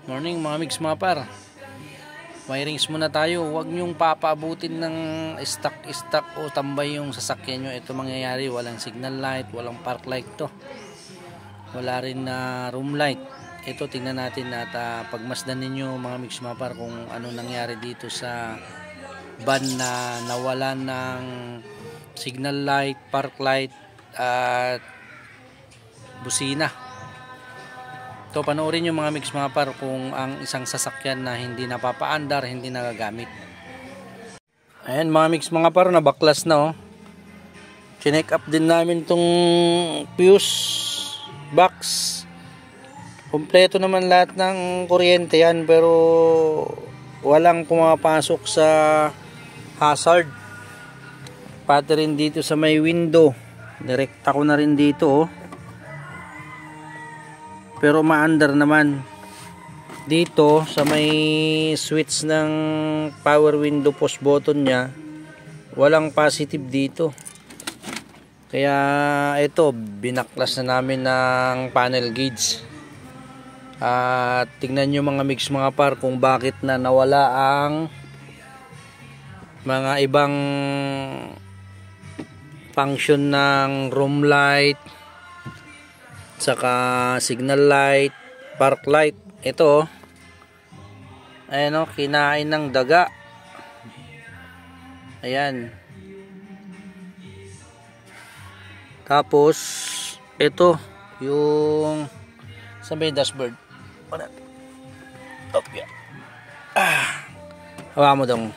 Morning mga mix mga par. Wirings muna tayo. Huwag nyong papaabutin ng stock o tambay yung sasakyan nyo. Ito mangyayari, walang signal light, walang park light to. Wala rin na room light. Ito tingnan natin at pagmasdan ninyo mga mix mga par kung ano nangyari dito sa van na nawalan ng signal light, park light at busina. So panoorin nyo mga mix mga par kung ang isang sasakyan na hindi napapaandar, hindi nagagamit. Ayan mga mix mga par, nabaklas na oh. Chinek up din namin tong fuse box. Kompleto naman lahat ng kuryente yan, pero walang pumapasok sa hazard. Pati rin dito sa may window, direkta ko na rin dito oh. Pero maandar naman dito sa may switch ng power window push button nya, walang positive dito. Kaya ito, binaklas na namin ng panel gauge. At tingnan nyo mga mix mga par kung bakit na nawala ang mga ibang function ng room light, saka signal light, park light. Ito ayan o, kinain ng daga. Ayan. Tapos ito yung sa may dashboard. Okay. Hawa mo dong.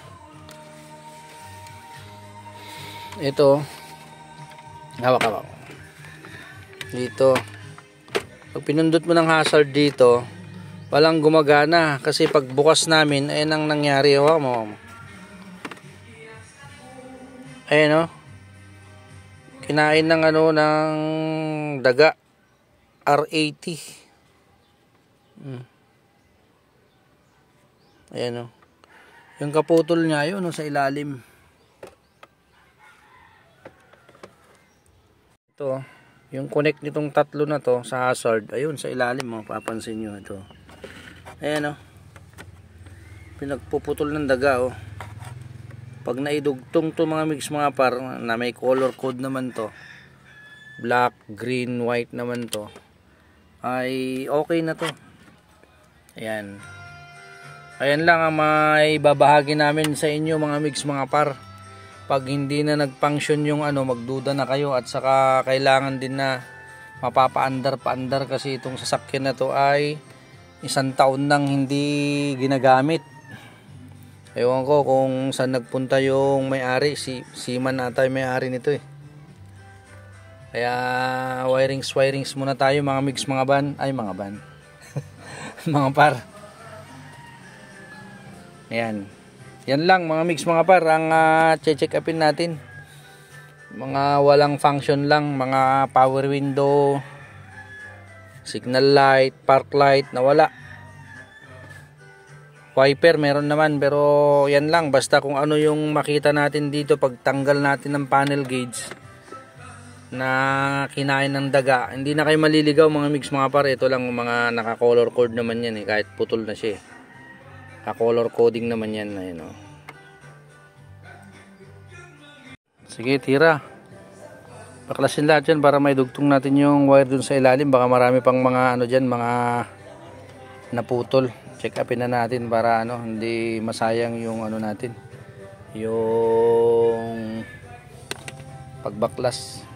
Ito hawak dito. Pag pinundot mo ng hazard dito, walang gumagana kasi pag bukas namin, ayun ang nangyari. Hawa mo. Ayun o. Kinain ng ng daga. R80. Ayan o. Yung kaputol niya yun sa ilalim. Ito yung connect nitong tatlo na to sa hazard, ayun sa ilalim mo, papansin nyo ito. Ayan o, pinagpuputol ng daga o. Pag naidugtong to mga mix mga par na may color code naman to, black, green, white naman to, ay okay na to. Ayan. Ayan lang ang may babahagi namin sa inyo mga mix mga par. Pag hindi na nag-function yung magduda na kayo, at saka kailangan din na mapapa-andar kasi itong sasakyan na to ay 1 taon nang hindi ginagamit. Ewan ko kung saan nagpunta yung may-ari, si Man ata yung may-ari nito eh. Kaya wirings muna tayo mga mix mga ban, mga par. Ayan. Yan lang mga mix mga par ang check upin natin. Mga walang function lang, mga power window, signal light, park light na wala. Wiper meron naman, pero yan lang, basta kung ano yung makita natin dito pag tanggal natin ng panel gauge na kinain ng daga. Hindi na kayo maliligaw mga mix mga par. Ito lang mga naka-color code naman yan kahit putol na siya. Color coding naman yan. Ayun o. Sige, tira. Baklasin lahat yan para may dugtong natin yung wire dun sa ilalim. Baka marami pang mga dyan, mga naputol. Check upin na natin para hindi masayang yung natin. Yung pagbaklas.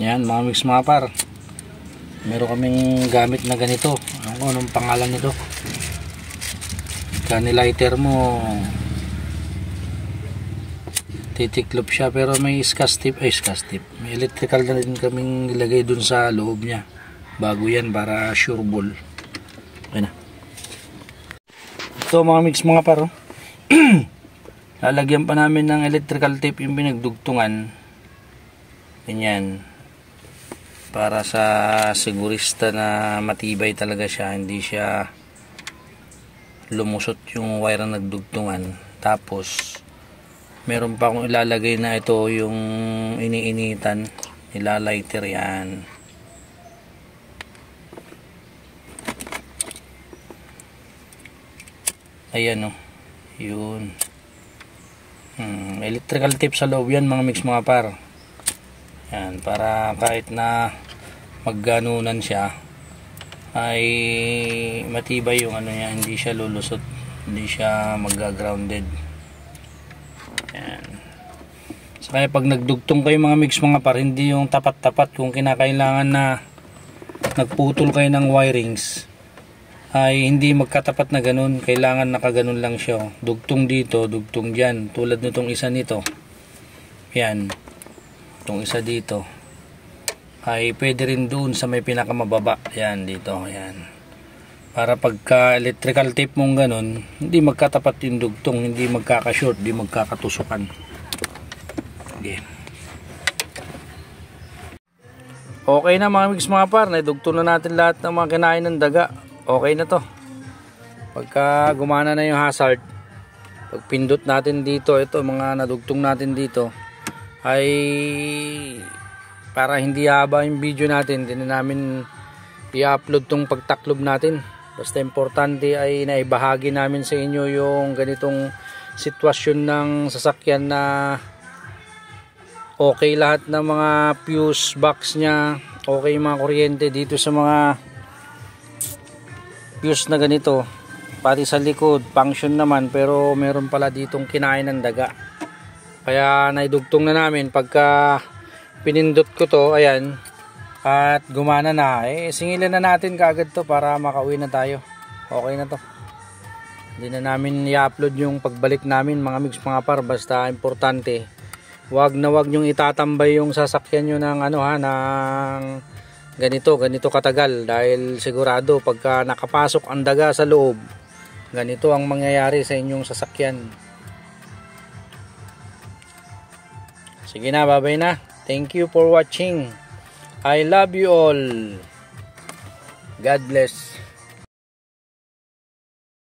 Yan mga mix mga par, meron kaming gamit na ganito. Anong pangalan nito? Kani lighter mo titiklop siya, pero may scotch tip. May electrical na rin kaming ilagay dun sa loob nya bago yan para sure ball. Okay na. Ito mga mix mga par, lalagyan pa namin ng electrical tape yung pinagdugtungan. Ganyan. Para sa sigurista na matibay talaga siya, hindi siya lumusot yung wire na nagdugtungan. Tapos meron pa akong ilalagay na ito yung iniinitan, ilalighter yan. Ayan o, yun. Electrical tape sa loob yan mga mix mga par. Yan, para kahit na magganunan siya ay matibay yung ano niya, hindi siya lulusot, hindi siya magga-grounded. Yan. So kaya pag nagdugtong kayo mga mix mga par, hindi yung tapat-tapat, kung kinakailangan na nagputol kayo ng wirings ay hindi magkatapat na ganun, kailangan nakaganon lang siya. Dugtong dito, dugtong dyan, tulad nitong isa nito. Yan, itong isa dito ay pwede rin doon sa may pinakamababa. Yan dito, yan. Para pagka electrical tape mong ganun, hindi magkatapat yung dugtong, hindi magkaka-short, hindi magkakatusukan. Okay. Okay na mga mix mga par, naidugtong na natin lahat ng mga kinain ng daga. Okay na to. Pagka gumana na yung hazard, pag pindot natin dito, ito mga nadugtong natin dito, ay para hindi haba yung video natin, hindi na namin i-upload tong pagtaklob natin. Basta importante ay naibahagi namin sa inyo yung ganitong sitwasyon ng sasakyan na okay lahat ng mga fuse box nya, okay yung mga kuryente dito sa mga fuse na ganito, pati sa likod function naman, pero meron pala ditong kinain ng daga. Kaya naidugtong na namin. Pagka pinindot ko to, ayan, at gumana na, singilan na natin kaagad to para makauwi na tayo. Okay na to. Hindi na namin i-upload yung pagbalik namin mga mix mga par. Basta importante, wag na wag nyong itatambay yung sasakyan nyo ng ano ha, ng ganito katagal, dahil sigurado pagka nakapasok ang daga sa loob, ganito ang mangyayari sa inyong sasakyan. Sige na, bye-bye na. Thank you for watching. I love you all. God bless.